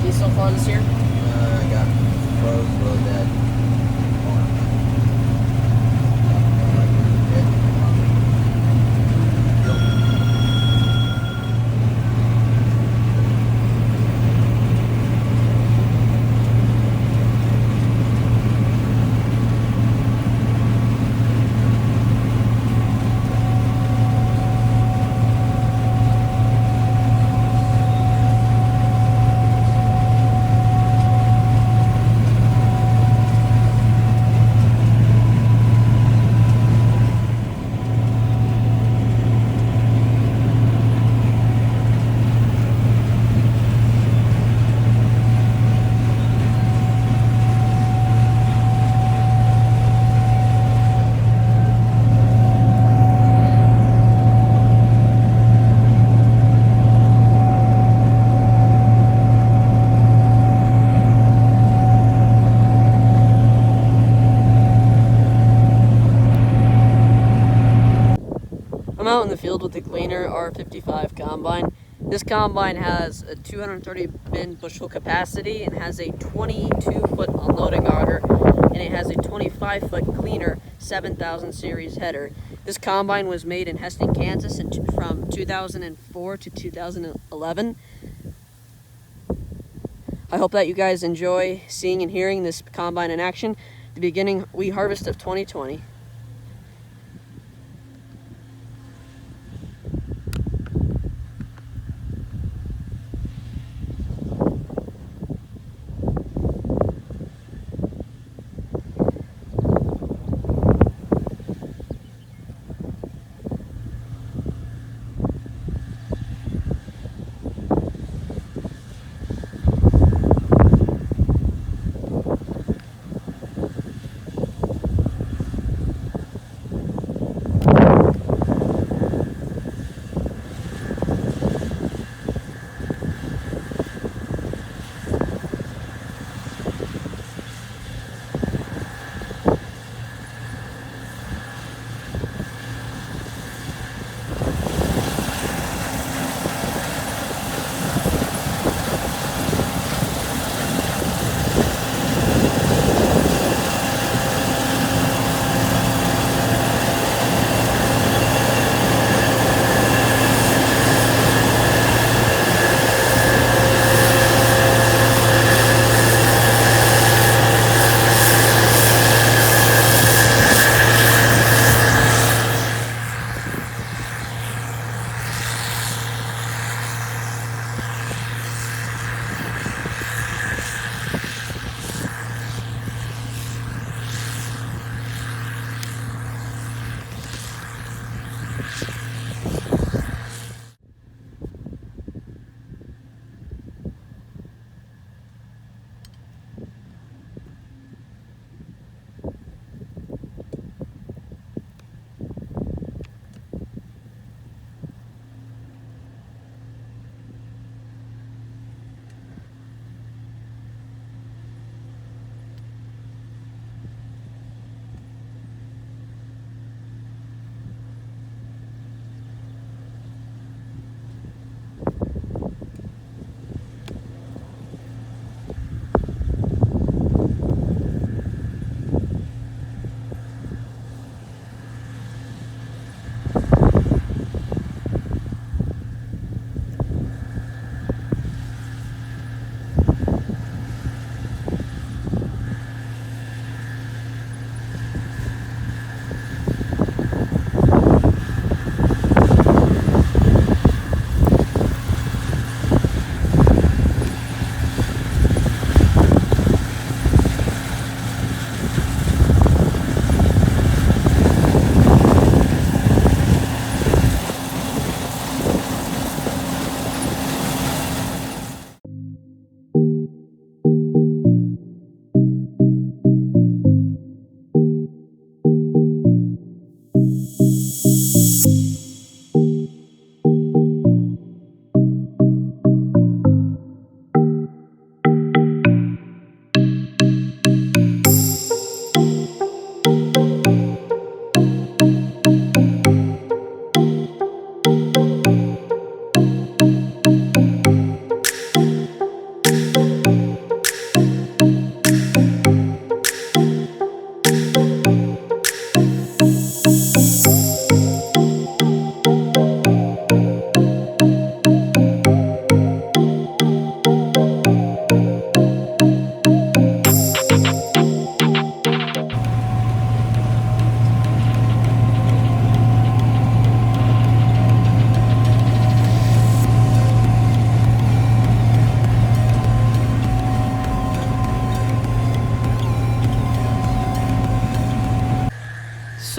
any so far this year? I got pros, really bad. I'm out in the field with the Gleaner R55 combine. This combine has a 230 bin bushel capacity and has a 22-foot unloading auger, and it has a 25-foot Gleaner 7000 series header. This combine was made in Heston, Kansas from 2004 to 2011. I hope that you guys enjoy seeing and hearing this combine in action, the beginning wheat harvest of 2020.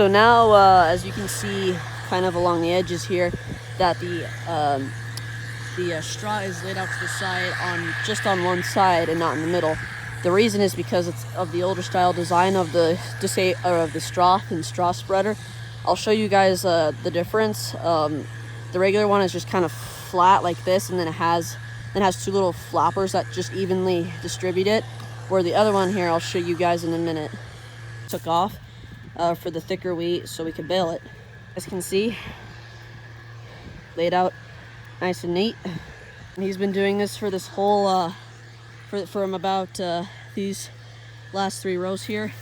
so now as you can see kind of along the edges here, that the straw is laid out to the side just on one side and not in the middle. The reason is because it's of the older style design of the straw and straw spreader. I'll show you guys the difference. The regular one is just kind of flat like this, and then it has two little floppers that just evenly distribute it. Where the other one here, I'll show you guys in a minute, took off for the thicker weight so we could bale it. As you can see, laid out nice and neat. And he's been doing this for this whole from about these last 3 rows here.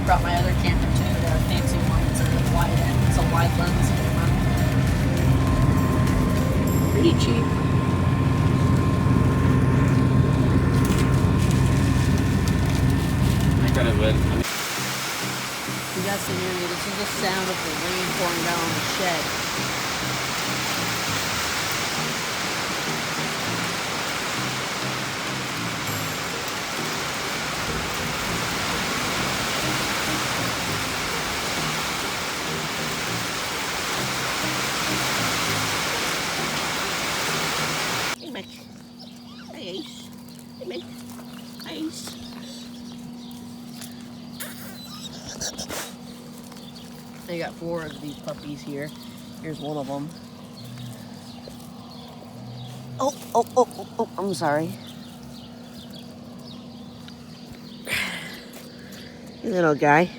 Brought my other camera too, the fancy one. It's a wide end. It's a wide lens camera. Pretty cheap. I kind of went. You guys can hear me. This is the sound of the rain pouring down on the shed. They got 4 of these puppies here. Here's one of them. Oh, I'm sorry. You little guy.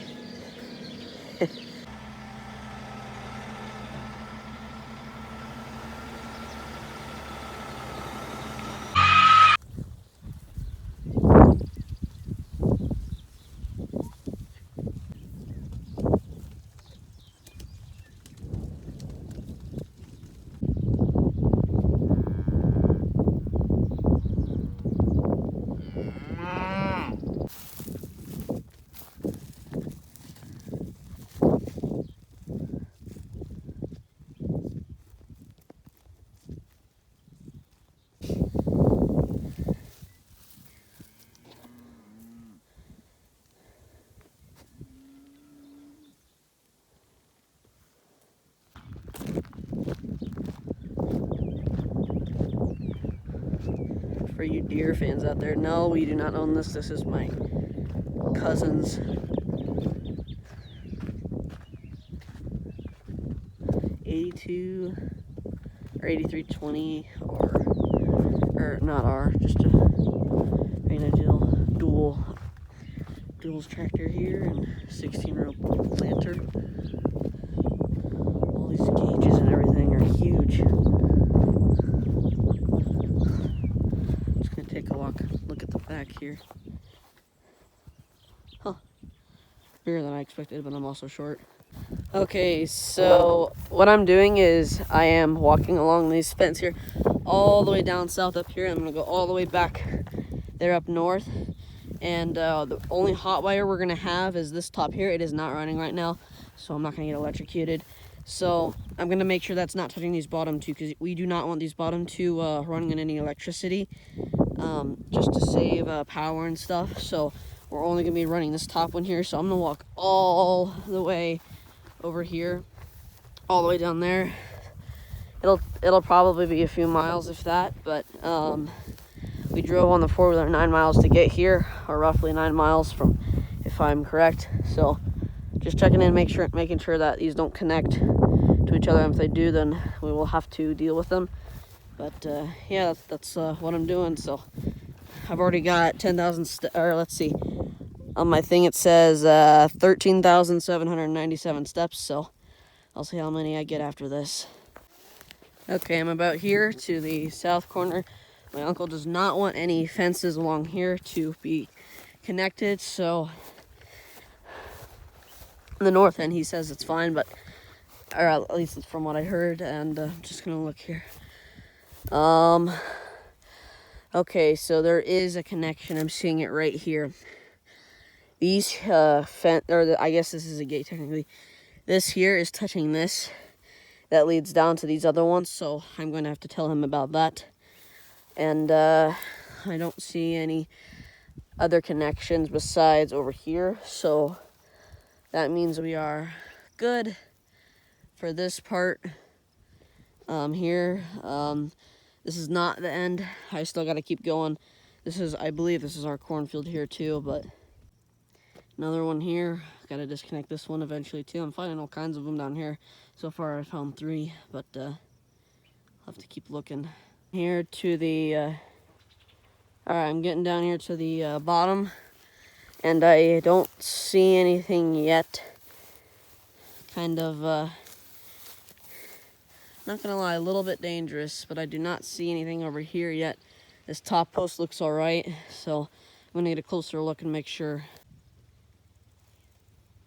For you deer fans out there, no, we do not own this. This is my cousin's. '82 or 8320 or not R, just a duals tractor here and 16-row planter. All these gauges and everything are huge. Just gonna take a look at the back here. Huh, bigger than I expected, but I'm also short. Okay, so what I'm doing is I am walking along these fence here all the way down south up here. I'm gonna go all the way back there up north, and the only hot wire we're gonna have is this top here. It is not running right now, so I'm not gonna get electrocuted. So I'm gonna make sure that's not touching these bottom two, because we do not want these bottom two running in any electricity, just to save power and stuff. So we're only gonna be running this top one here, so I'm gonna walk all the way over here, all the way down there. It'll probably be a few miles, if that, but we drove on the 4-wheeler 9 miles to get here, or roughly 9 miles from, if I'm correct. So just checking in, making sure that these don't connect to each other. And if they do, then we will have to deal with them. But yeah, that's what I'm doing. So I've already got 10,000 or let's see, on my thing it says 13,797 steps. So I'll see how many I get after this. Okay, I'm about here to the south corner. My uncle does not want any fences along here to be connected, so on the north end he says it's fine, but or at least it's from what I heard. And I'm just gonna look here. Okay, so there is a connection. I'm seeing it right here. These I guess this is a gate technically. This here is touching this. That leads down to these other ones, so I'm going to have to tell him about that. And I don't see any other connections besides over here, so that means we are good for this part here. This is not the end. I still got to keep going. I believe this is our cornfield here too, but another one here. Got to disconnect this one eventually too. I'm finding all kinds of them down here. So far I found 3, but I'll have to keep looking. Here to the, alright, I'm getting down here to the bottom, and I don't see anything yet. Kind of, not gonna lie, a little bit dangerous, but I do not see anything over here yet. This top post looks alright, so I'm gonna get a closer look and make sure.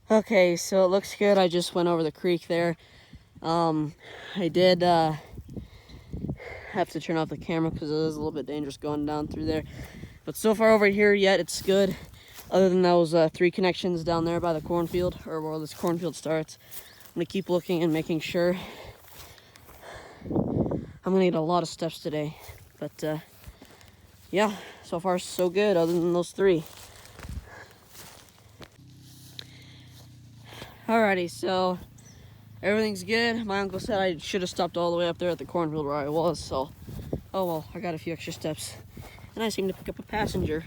Okay, so it looks good. I just went over the creek there. I did have to turn off the camera because it is a little bit dangerous going down through there. But so far over here, yet it's good. Other than those 3 connections down there by the cornfield, or where this cornfield starts. I'm gonna keep looking and making sure. I'm gonna need a lot of steps today, but yeah, so far so good. Other than those 3. Alrighty, so everything's good. My uncle said I should have stopped all the way up there at the cornfield where I was, so oh well, I got a few extra steps. And I seem to pick up a passenger.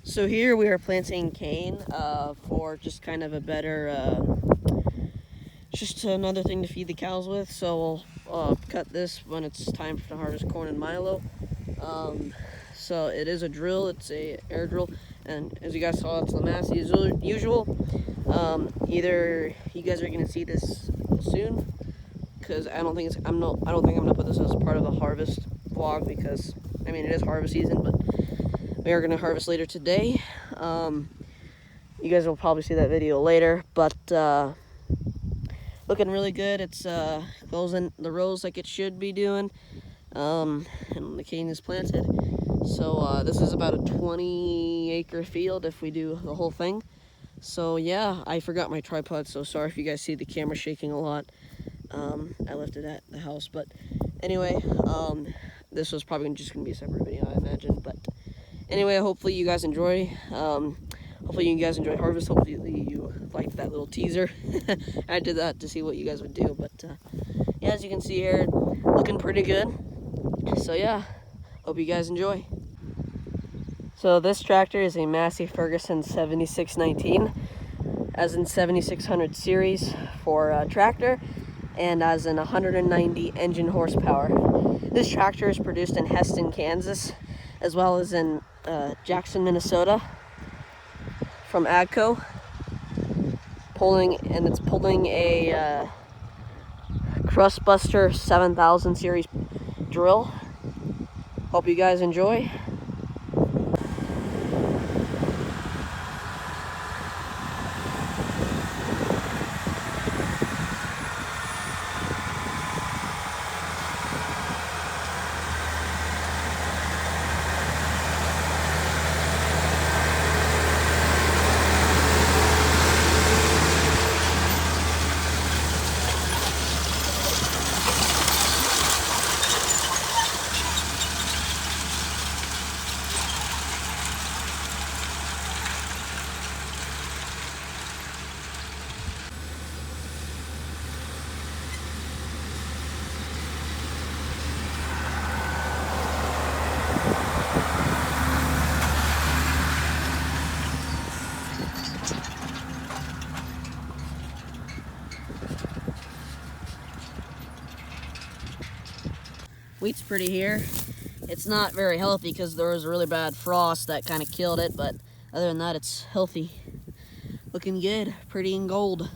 So here we are planting cane for just kind of a better, just another thing to feed the cows with. So we'll cut this when it's time to harvest corn and milo. So it is a drill, it's a air drill, and as you guys saw, it's the mass as usual. Either you guys are gonna see this soon, because I don't think I'm gonna put this as part of the harvest vlog, because I mean it is harvest season, but we are gonna harvest later today. You guys will probably see that video later, but looking really good. It's goes in the rows like it should be doing, and the cane is planted. So this is about a 20-acre field if we do the whole thing. So yeah, I forgot my tripod, so sorry if you guys see the camera shaking a lot. I left it at the house, but anyway, this was probably just gonna be a separate video, I imagine. But anyway, hopefully you guys enjoy. Hopefully you guys enjoyed Harvest. Hopefully you liked that little teaser. I did that to see what you guys would do, but yeah, as you can see here, looking pretty good. So yeah, hope you guys enjoy. So this tractor is a Massey Ferguson 7619, as in 7600 series for tractor, and as in 190 engine horsepower. This tractor is produced in Heston, Kansas, as well as in Jackson, Minnesota, from AGCO. It's pulling a Crustbuster 7000 series drill. Hope you guys enjoy. Wheat's pretty here. It's not very healthy because there was a really bad frost that kind of killed it, but other than that, it's healthy. Looking good, pretty and gold.